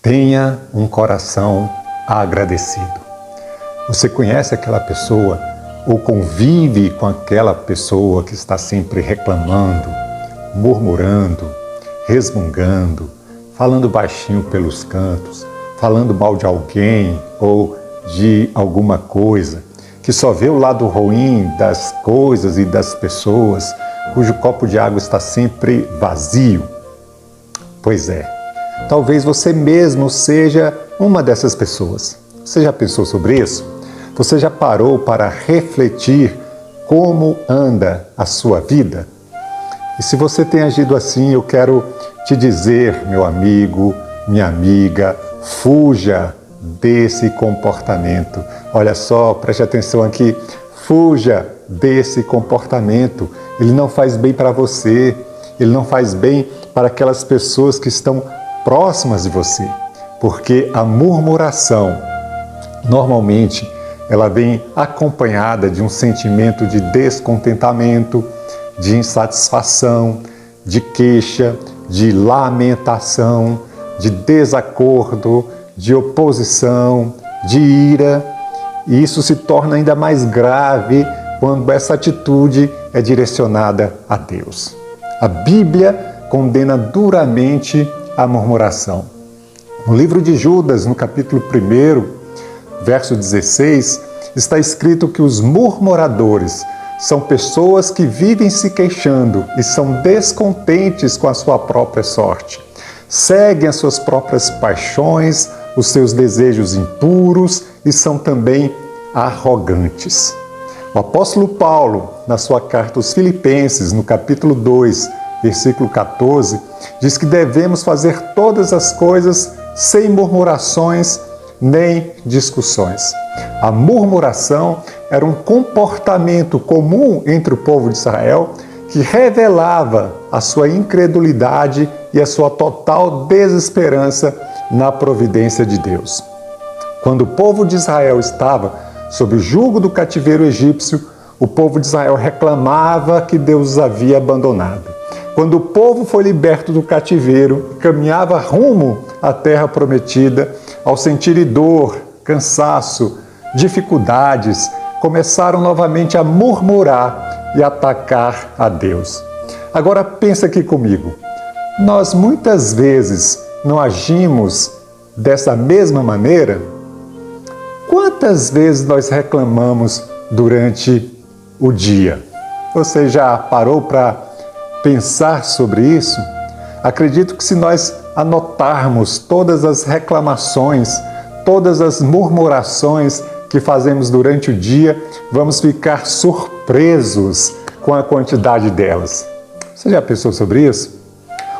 Tenha um coração agradecido. Você conhece aquela pessoa ou convive com aquela pessoa que está sempre reclamando, murmurando, resmungando, falando baixinho pelos cantos, falando mal de alguém ou de alguma coisa, que só vê o lado ruim das coisas e das pessoas, cujo copo de água está sempre vazio? Pois é, talvez você mesmo seja uma dessas pessoas. Você já pensou sobre isso? Você já parou para refletir como anda a sua vida? E se você tem agido assim, eu quero te dizer, meu amigo, minha amiga, fuja desse comportamento. Olha só, preste atenção aqui, fuja desse comportamento. Ele não faz bem para você, ele não faz bem para aquelas pessoas que estão próximas de você, porque a murmuração, normalmente, ela vem acompanhada de um sentimento de descontentamento, de insatisfação, de queixa, de lamentação, de desacordo, de oposição, de ira. E isso se torna ainda mais grave quando essa atitude é direcionada a Deus. A Bíblia condena duramente a murmuração. No livro de Judas, no capítulo 1, verso 16, está escrito que os murmuradores são pessoas que vivem se queixando e são descontentes com a sua própria sorte. Seguem as suas próprias paixões, os seus desejos impuros e são também arrogantes. O apóstolo Paulo, na sua carta aos Filipenses, no capítulo 2, versículo 14, diz que devemos fazer todas as coisas sem murmurações nem discussões. A murmuração era um comportamento comum entre o povo de Israel que revelava a sua incredulidade e a sua total desesperança na providência de Deus. Quando o povo de Israel estava sob o jugo do cativeiro egípcio, o povo de Israel reclamava que Deus os havia abandonado. Quando o povo foi liberto do cativeiro, caminhava rumo à terra prometida, ao sentir dor, cansaço, dificuldades, começaram novamente a murmurar e atacar a Deus. Agora pensa aqui comigo. Nós muitas vezes não agimos dessa mesma maneira? Quantas vezes nós reclamamos durante o dia? Você já parou para pensar sobre isso? Acredito que se nós anotarmos todas as reclamações, todas as murmurações que fazemos durante o dia, vamos ficar surpresos com a quantidade delas. Você já pensou sobre isso?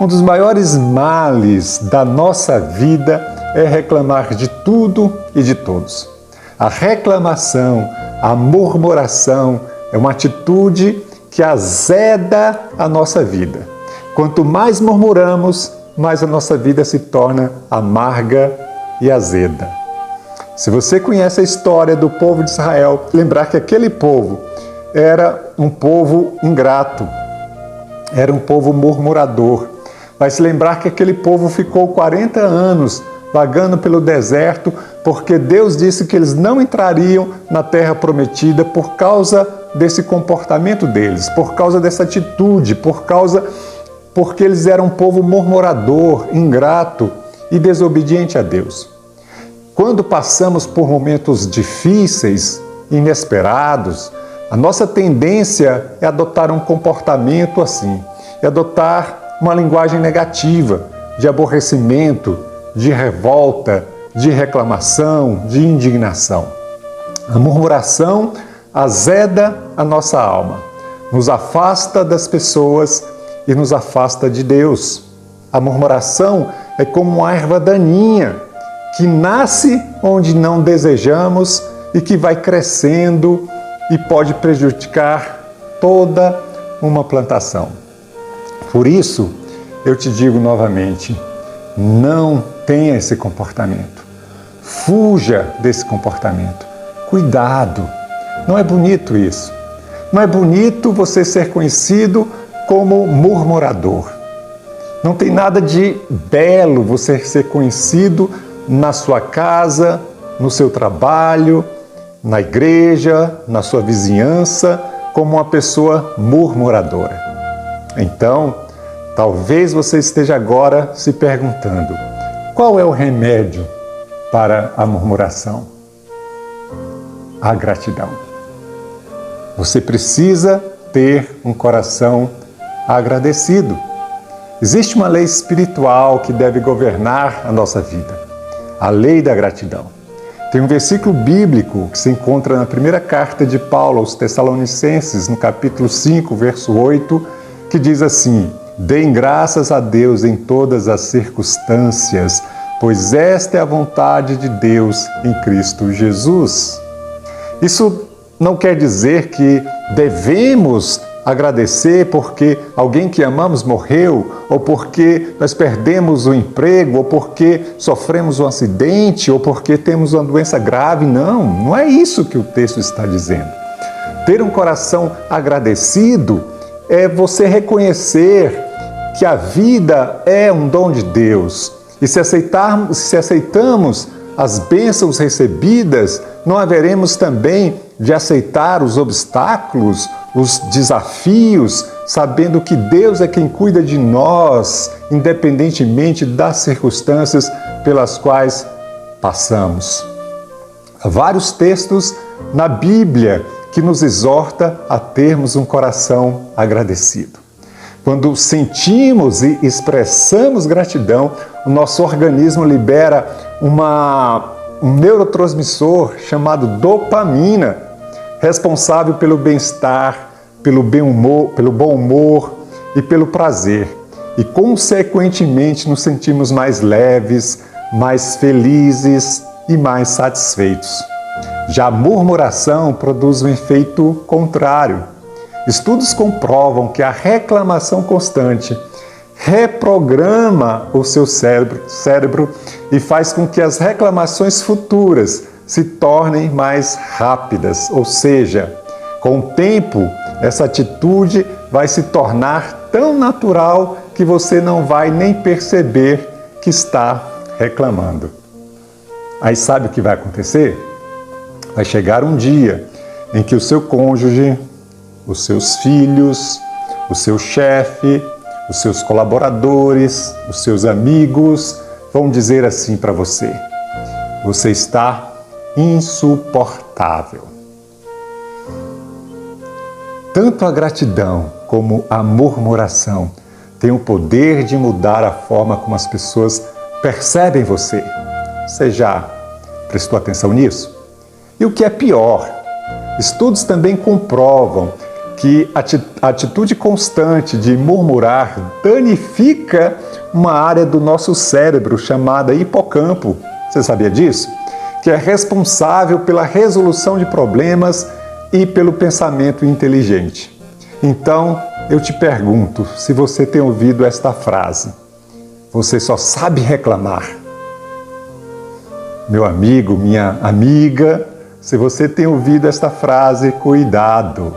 Um dos maiores males da nossa vida é reclamar de tudo e de todos. A reclamação, a murmuração é uma atitude que azeda a nossa vida. Quanto mais murmuramos, mais a nossa vida se torna amarga e azeda. Se você conhece a história do povo de Israel, lembrar que aquele povo era um povo ingrato, era um povo murmurador. Vai se lembrar que aquele povo ficou 40 anos vagando pelo deserto, porque Deus disse que eles não entrariam na terra prometida por causa desse comportamento deles, por causa dessa atitude, porque eles eram um povo murmurador, ingrato e desobediente a Deus. Quando passamos por momentos difíceis, inesperados, a nossa tendência é adotar um comportamento assim, é adotar uma linguagem negativa, de aborrecimento, de revolta, de reclamação, de indignação. A murmuração azeda a nossa alma, nos afasta das pessoas e nos afasta de Deus. A murmuração é como uma erva daninha que nasce onde não desejamos e que vai crescendo e pode prejudicar toda uma plantação. Por isso, eu te digo novamente, não tenha esse comportamento. Fuja desse comportamento. Cuidado, não é bonito isso. Não é bonito você ser conhecido como murmurador. Não tem nada de belo você ser conhecido na sua casa, no seu trabalho, na igreja, na sua vizinhança, como uma pessoa murmuradora. Então, talvez você esteja agora se perguntando: qual é o remédio para a murmuração? A gratidão. Você precisa ter um coração agradecido. Existe uma lei espiritual que deve governar a nossa vida, a lei da gratidão. Tem um versículo bíblico que se encontra na primeira carta de Paulo aos Tessalonicenses, no capítulo 5, verso 8, que diz assim: deem graças a Deus em todas as circunstâncias, pois esta é a vontade de Deus em Cristo Jesus. Isso não quer dizer que devemos agradecer porque alguém que amamos morreu, ou porque nós perdemos o emprego, ou porque sofremos um acidente, ou porque temos uma doença grave. Não é isso que o texto está dizendo. Ter um coração agradecido é você reconhecer que a vida é um dom de Deus. E se aceitamos as bênçãos recebidas, não haveremos também de aceitar os obstáculos, os desafios, sabendo que Deus é quem cuida de nós, independentemente das circunstâncias pelas quais passamos. Há vários textos na Bíblia que nos exorta a termos um coração agradecido. Quando sentimos e expressamos gratidão, o nosso organismo libera um neurotransmissor chamado dopamina, responsável pelo bem-estar, pelo bom humor e pelo prazer. E, consequentemente, nos sentimos mais leves, mais felizes e mais satisfeitos. Já a murmuração produz um efeito contrário. Estudos comprovam que a reclamação constante reprograma o seu cérebro e faz com que as reclamações futuras se tornem mais rápidas. Ou seja, com o tempo, essa atitude vai se tornar tão natural que você não vai nem perceber que está reclamando. Aí sabe o que vai acontecer? Vai chegar um dia em que o seu cônjuge, os seus filhos, o seu chefe, os seus colaboradores, os seus amigos vão dizer assim para você: você está insuportável. Tanto a gratidão como a murmuração têm o poder de mudar a forma como as pessoas percebem você. Você já prestou atenção nisso? E o que é pior, estudos também comprovam que a atitude constante de murmurar danifica uma área do nosso cérebro chamada hipocampo. Você sabia disso? Que é responsável pela resolução de problemas e pelo pensamento inteligente. Então, eu te pergunto, se você tem ouvido esta frase: você só sabe reclamar. Meu amigo, minha amiga, se você tem ouvido esta frase, cuidado.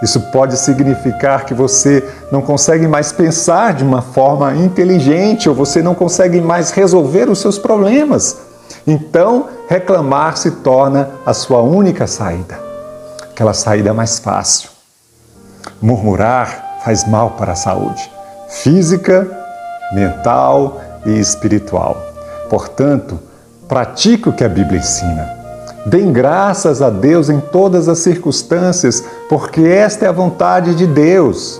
Isso pode significar que você não consegue mais pensar de uma forma inteligente, ou você não consegue mais resolver os seus problemas. Então, reclamar se torna a sua única saída, aquela saída mais fácil. Murmurar faz mal para a saúde física, mental e espiritual. Portanto, pratique o que a Bíblia ensina. Deem graças a Deus em todas as circunstâncias, porque esta é a vontade de Deus.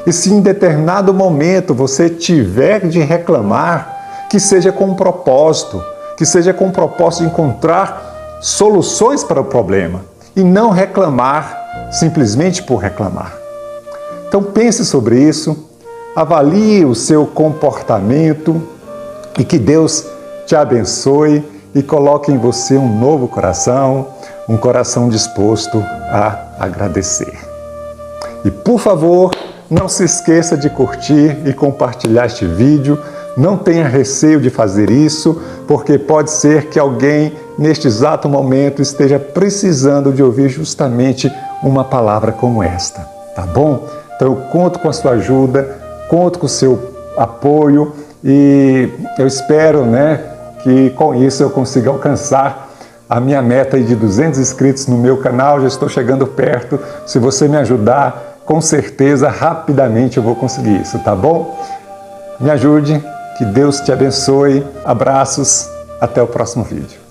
E se em determinado momento você tiver de reclamar, que seja com um propósito, que seja com o propósito de encontrar soluções para o problema e não reclamar simplesmente por reclamar. Então pense sobre isso, avalie o seu comportamento e que Deus te abençoe e coloque em você um novo coração, um coração disposto a agradecer. E por favor, não se esqueça de curtir e compartilhar este vídeo. Não tenha receio de fazer isso, porque pode ser que alguém, neste exato momento, esteja precisando de ouvir justamente uma palavra como esta, tá bom? Então eu conto com a sua ajuda, conto com o seu apoio e eu espero, né, que com isso eu consiga alcançar a minha meta de 200 inscritos no meu canal. Já estou chegando perto. Se você me ajudar, com certeza, rapidamente eu vou conseguir isso, tá bom? Me ajude, que Deus te abençoe. Abraços, até o próximo vídeo.